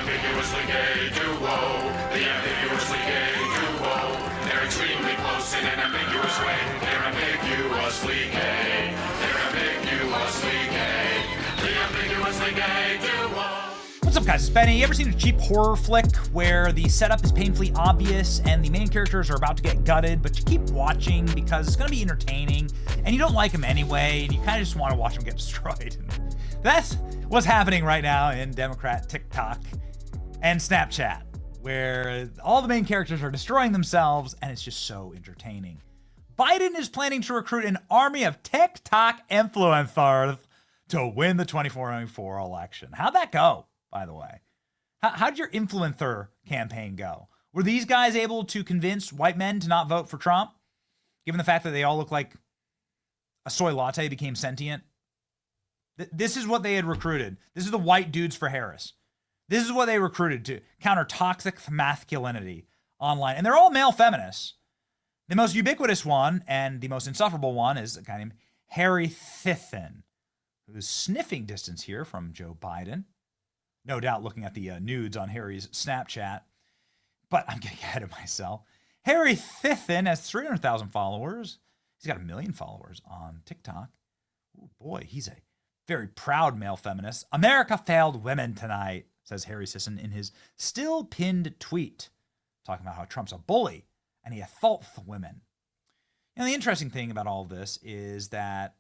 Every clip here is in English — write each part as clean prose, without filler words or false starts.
ambiguously gay duo. The ambiguously gay duo. They're extremely close in an ambiguous way. They're ambiguously gay. They're ambiguously gay. The ambiguously gay duo. What's up, guys? It's Benny. You ever seen a cheap horror flick where the setup is painfully obvious and the main characters are about to get gutted, but you keep watching because it's going to be entertaining and you don't like them anyway, and you kind of just want to watch them get destroyed? That's what's happening right now in Democrat TikTok and Snapchat, where all the main characters are destroying themselves and it's just so entertaining. Biden is planning to recruit an army of TikTok influencers to win the 2024 election. How'd that go, by the way? How'd your influencer campaign go? Were these guys able to convince white men to not vote for Trump, given the fact that they all look like a soy latte became sentient? This is what they had recruited. This is the white dudes for Harris. This is what they recruited to counter toxic masculinity online. And they're all male feminists. The most ubiquitous one and the most insufferable one is a guy named Harry Sisson, who's sniffing distance here from Joe Biden. No doubt looking at the nudes on Harry's Snapchat. But I'm getting ahead of myself. Harry Sisson has 300,000 followers. He's got 1 million followers on TikTok. Oh boy, he's a very proud male feminist. America failed women tonight, says Harry Sisson in his still pinned tweet, talking about how Trump's a bully and he assaults women. You know, the interesting thing about all of this is that,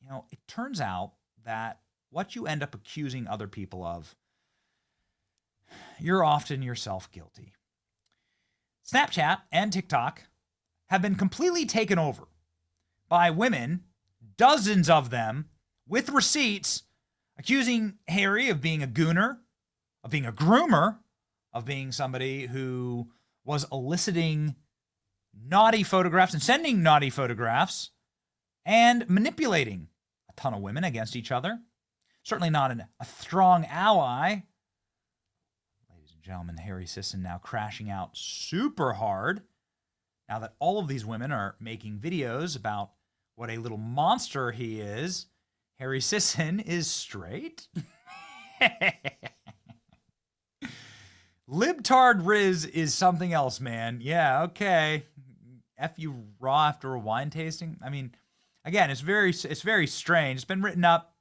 you know, it turns out that what you end up accusing other people of, you're often yourself guilty. Snapchat and TikTok have been completely taken over by women, dozens of them, with receipts, accusing Harry of being a gooner, of being a groomer, of being somebody who was eliciting naughty photographs and sending naughty photographs and manipulating a ton of women against each other. Certainly not a strong ally. Ladies and gentlemen, Harry Sisson now crashing out super hard now that all of these women are making videos about what a little monster he is. Harry Sisson is straight. Libtard Riz is something else, man. Yeah, okay. F you raw after a wine tasting. I mean, again, it's very strange. It's been written up.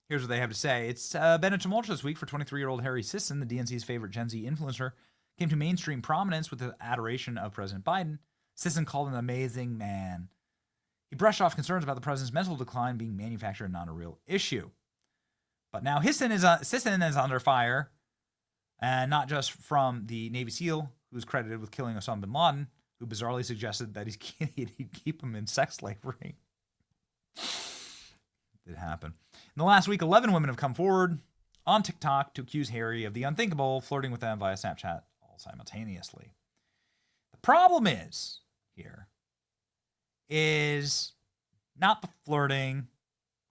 Here's what they have to say. It's been a tumultuous week for 23-year-old Harry Sisson, the DNC's favorite Gen Z influencer, came to mainstream prominence with the adoration of President Biden. Sisson called him an amazing man. He brushed off concerns about the president's mental decline being manufactured and not a real issue. But now Sisson is under fire, and not just from the Navy SEAL, who's credited with killing Osama bin Laden, who bizarrely suggested that he'd keep him in sex slavery. It did happen. In the last week, 11 women have come forward on TikTok to accuse Harry of the unthinkable, flirting with them via Snapchat all simultaneously. The problem is not the flirting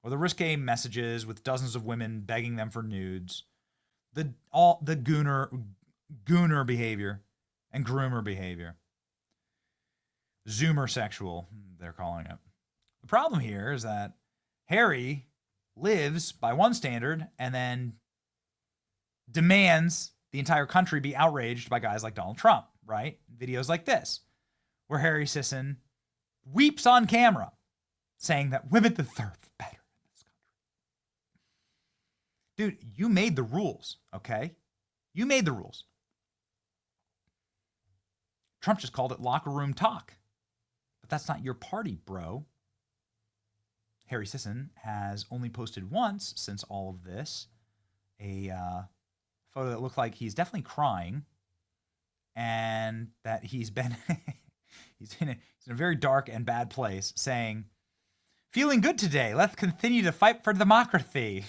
or the risque messages with dozens of women begging them for nudes, the gooner behavior and groomer behavior. Zoomer sexual, they're calling it. The problem here is that Harry lives by one standard and then demands the entire country be outraged by guys like Donald Trump, right? Videos like this, where Harry Sisson weeps on camera saying that women deserve better in this country. Dude, you made the rules, okay? You made the rules. Trump just called it locker room talk. But that's not your party, bro. Harry Sisson has only posted once since all of this a photo that looked like he's definitely crying and that he's been he's in a very dark and bad place, saying, "Feeling good today. Let's continue to fight for democracy."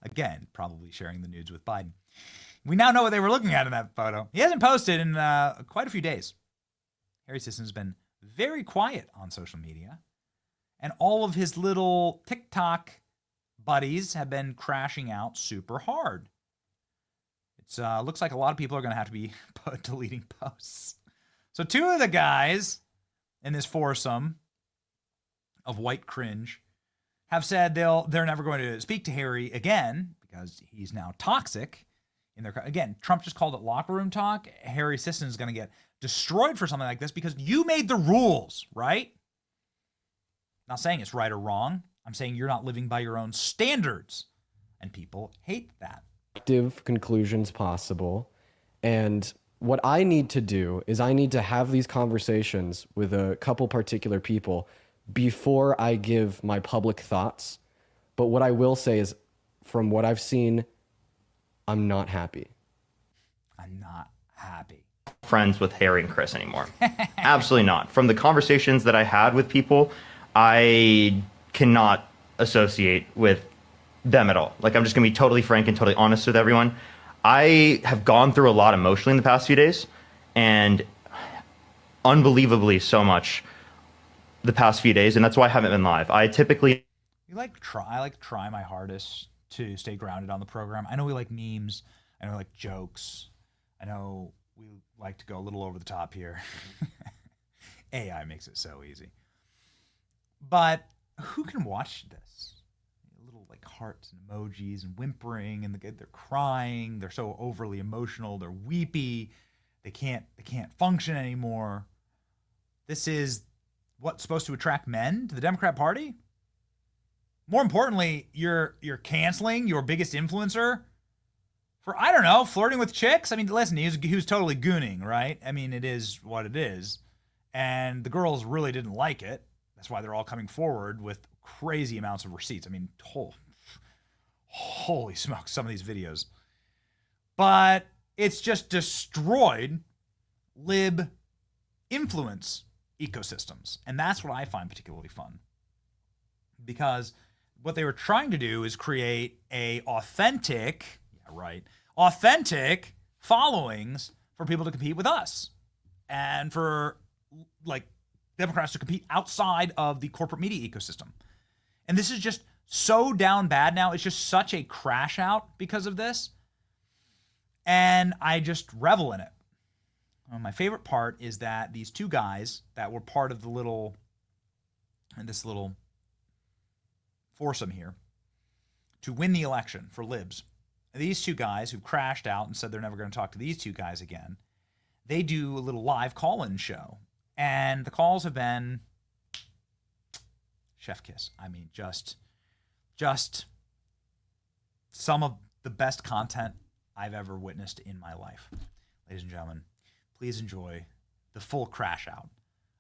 Again, probably sharing the nudes with Biden. We now know what they were looking at in that photo. He hasn't posted in quite a few days. Harry Sisson's been very quiet on social media, and all of his little TikTok buddies have been crashing out super hard. It looks like a lot of people are going to have to be deleting posts. So 2 of the guys in this foursome of white cringe have said they're never going to speak to Harry again because he's now toxic in their. Again, Trump just called it locker room talk. Harry Sisson is going to get destroyed for something like this because you made the rules, right? Not saying it's right or wrong. I'm saying you're not living by your own standards, and people hate that. Conclusions possible, and what I need to do is I need to have these conversations with a couple particular people before I give my public thoughts. But what I will say is, from what I've seen, I'm not happy. I'm not happy. Friends with Harry and Chris anymore. Absolutely not. From the conversations that I had with people, I cannot associate with them at all. Like, I'm just gonna be totally frank and totally honest with everyone. I have gone through a lot emotionally in the past few days, and unbelievably so much the past few days, and that's why I haven't been live. I typically I try my hardest to stay grounded on the program. I know we like memes. I know we like jokes. I know we like to go a little over the top here. AI makes it so easy. But who can watch this? Little like hearts and emojis and whimpering, and they're crying. They're so overly emotional. They're weepy. They can't function anymore. This is what's supposed to attract men to the Democrat Party? More importantly, you're canceling your biggest influencer for, I don't know, flirting with chicks. I mean, listen, he was totally gooning, right? I mean, it is what it is. And the girls really didn't like it. That's why they're all coming forward with crazy amounts of receipts. I mean, holy smokes, some of these videos. But it's just destroyed lib influence ecosystems. And that's what I find particularly fun. Because what they were trying to do is create authentic followings for people to compete with us. And for like Democrats to compete outside of the corporate media ecosystem. And this is just so down bad now. It's just such a crash out because of this. And I just revel in it. My favorite part is that these two guys that were part of this little foursome here to win the election for libs. These two guys who crashed out and said they're never going to talk to these two guys again, they do a little live call-in show. And the calls have been chef kiss. I mean, just some of the best content I've ever witnessed in my life. Ladies and gentlemen, please enjoy the full crash out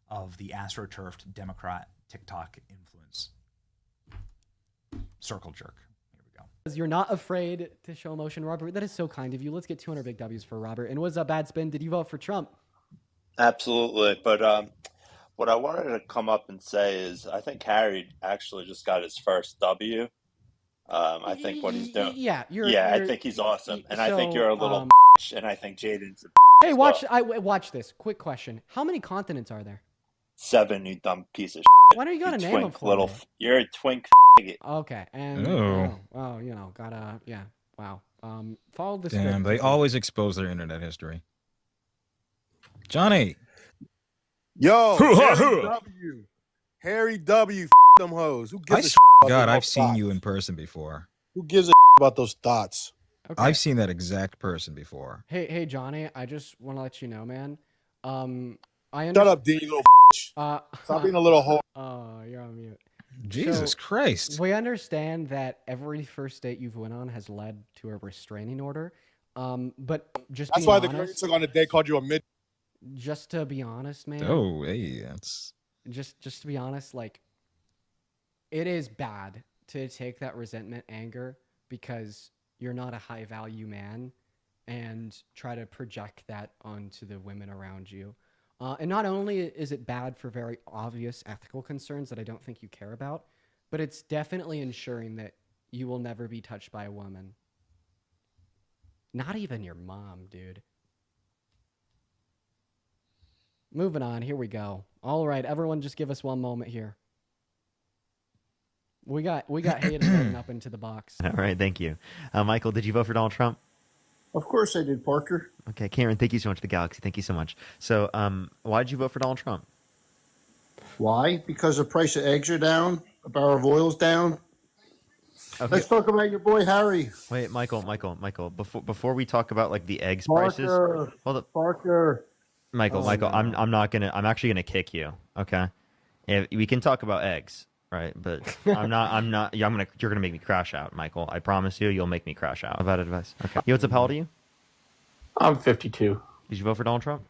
of the astroturfed Democrat TikTok influence circle jerk. Here we go. You're not afraid to show emotion, Robert. That is so kind of you. Let's get 200 big W's for Robert. And what's a bad spin? Did you vote for Trump? Absolutely. But what I wanted to come up and say is I think Harry actually just got his first W. I think what he's doing. I think he's awesome. And I think you're a little and I think Jaden's a Hey, watch this. Quick question. How many continents are there? 7, you dumb piece of Why don't you gotta name them twink for little me? You're a twink Okay. And gotta wow. Follow the Damn, script. they always expose their internet history. Johnny. Yo, Harry W. Them hoes. Who gives a shit about God, those I've seen thoughts? you in person before. Who gives a about those thoughts? Okay. I've seen that exact person before. Hey, Johnny. I just want to let you know, man. I Shut up, D, you little Stop being a little hoe. Oh, you're on mute. Jesus Christ. We understand that every first date you've went on has led to a restraining order. But just That's being why honest, the girl you took on a date called you a mid. Just to be honest, man. Oh, hey, that's Just to be honest, like, it is bad to take that resentment, anger, because you're not a high value man, and try to project that onto the women around you. And not only is it bad for very obvious ethical concerns that I don't think you care about, but it's definitely ensuring that you will never be touched by a woman. Not even your mom, dude. Moving on, here we go. All right, everyone just give us one moment here. We got haters heading up into the box. All right, thank you. Michael, did you vote for Donald Trump? Of course I did, Parker. Okay, Karen, thank you so much, The Galaxy. Thank you so much. So, why did you vote for Donald Trump? Why? Because the price of eggs are down, a barrel of oil's down. Okay. Let's talk about your boy Harry. Wait, Michael. Before we talk about like the eggs prices, hold up. Parker. Michael, I'm actually gonna kick you. Okay, we can talk about eggs, right? But I'm not. You're gonna make me crash out, Michael. I promise you, you'll make me crash out. About advice. Okay. Yo, what's up? How old are you? I'm 52. Did you vote for Donald Trump?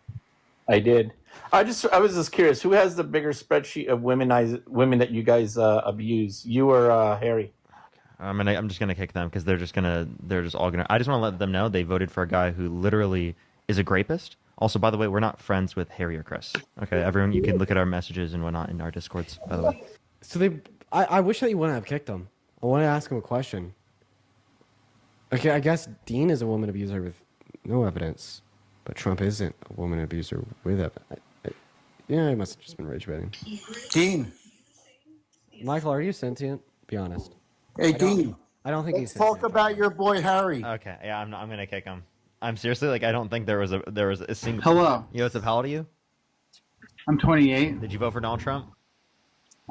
I did. I was just curious. Who has the bigger spreadsheet of women that you guys abuse? You or Harry? I'm just gonna kick them because they're just all gonna. I just want to let them know they voted for a guy who literally is a grapist. Also, by the way, we're not friends with Harry or Chris. Okay, everyone, you can look at our messages and whatnot in our Discords, by the way. So I wish that you wouldn't have kicked him. I want to ask him a question. Okay, I guess Dean is a woman abuser with no evidence, but Trump isn't a woman abuser with evidence. Yeah, he must have just been rage baiting. Dean. Michael, are you sentient? Be honest. Hey, Dean. I don't think Let's he's sentient. talk about your boy Harry. Okay, yeah, I'm gonna kick him. I'm seriously like I don't think there was a single. Hello. Yo, what's up? How old are you? I'm 28. Did you vote for Donald Trump?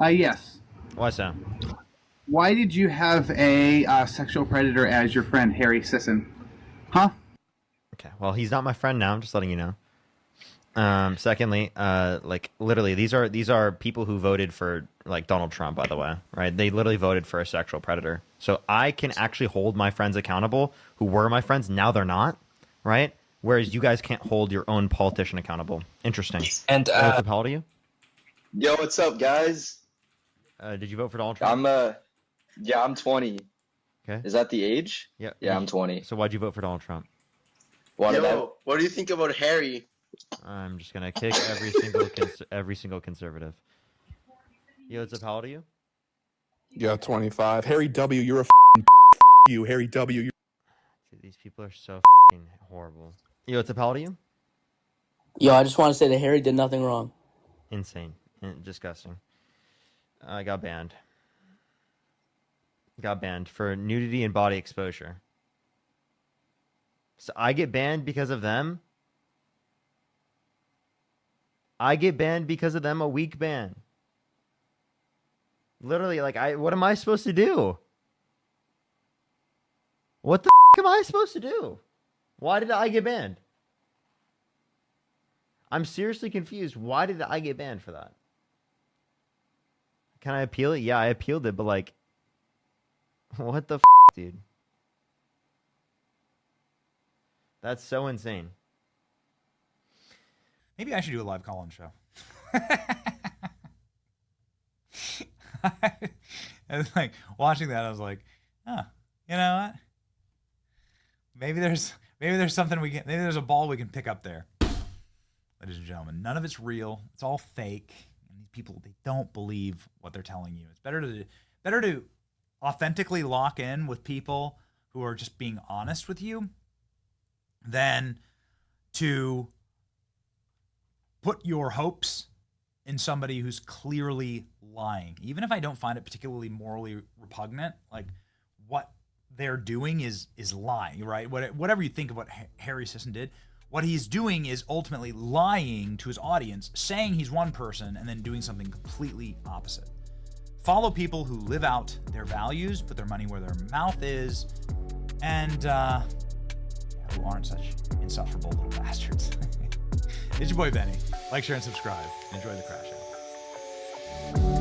Yes. Why so? Why did you have a sexual predator as your friend, Harry Sisson? Huh? Okay, well, he's not my friend now. I'm just letting you know. Secondly, like literally, these are people who voted for like Donald Trump. By the way, right? They literally voted for a sexual predator. So I can actually hold my friends accountable who were my friends. Now they're not, right? Whereas you guys can't hold your own politician accountable. Interesting. And how old are you? Yo, what's up, guys? Did you vote for Donald Trump? I'm 20. Okay. Is that the age? Yeah. Yeah, I'm 20. So why'd you vote for Donald Trump? What do you think about Harry? I'm just gonna kick every single conservative. Yo, what's up? How old are you? Yeah, 25. Harry W, you're a you, Harry W. Dude, these people are so horrible. Yo, what's up? How old are you? Yo, I just want to say that Harry did nothing wrong. Insane. Disgusting. I got banned. Got banned for nudity and body exposure. So I get banned because of them? I get banned because of them, a week ban. Literally, like, what am I supposed to do? What the am I supposed to do? Why did I get banned? I'm seriously confused. Why did I get banned for that? Can I appeal it? Yeah, I appealed it, but like, what the dude? That's so insane. Maybe I should do a live call-in show. I was like watching that. I was like, "Huh, you know what? Maybe there's something maybe there's a ball we can pick up there." Ladies and gentlemen, none of it's real. It's all fake. And these people, they don't believe what they're telling you. It's better to authentically lock in with people who are just being honest with you than to put your hopes in somebody who's clearly lying. Even if I don't find it particularly morally repugnant, like what they're doing is lying, right? Whatever you think of what Harry Sisson did, what he's doing is ultimately lying to his audience, saying he's one person and then doing something completely opposite. Follow people who live out their values, put their money where their mouth is, and who aren't such insufferable little bastards. It's your boy Benny. Like, share, and subscribe. Enjoy the crash out.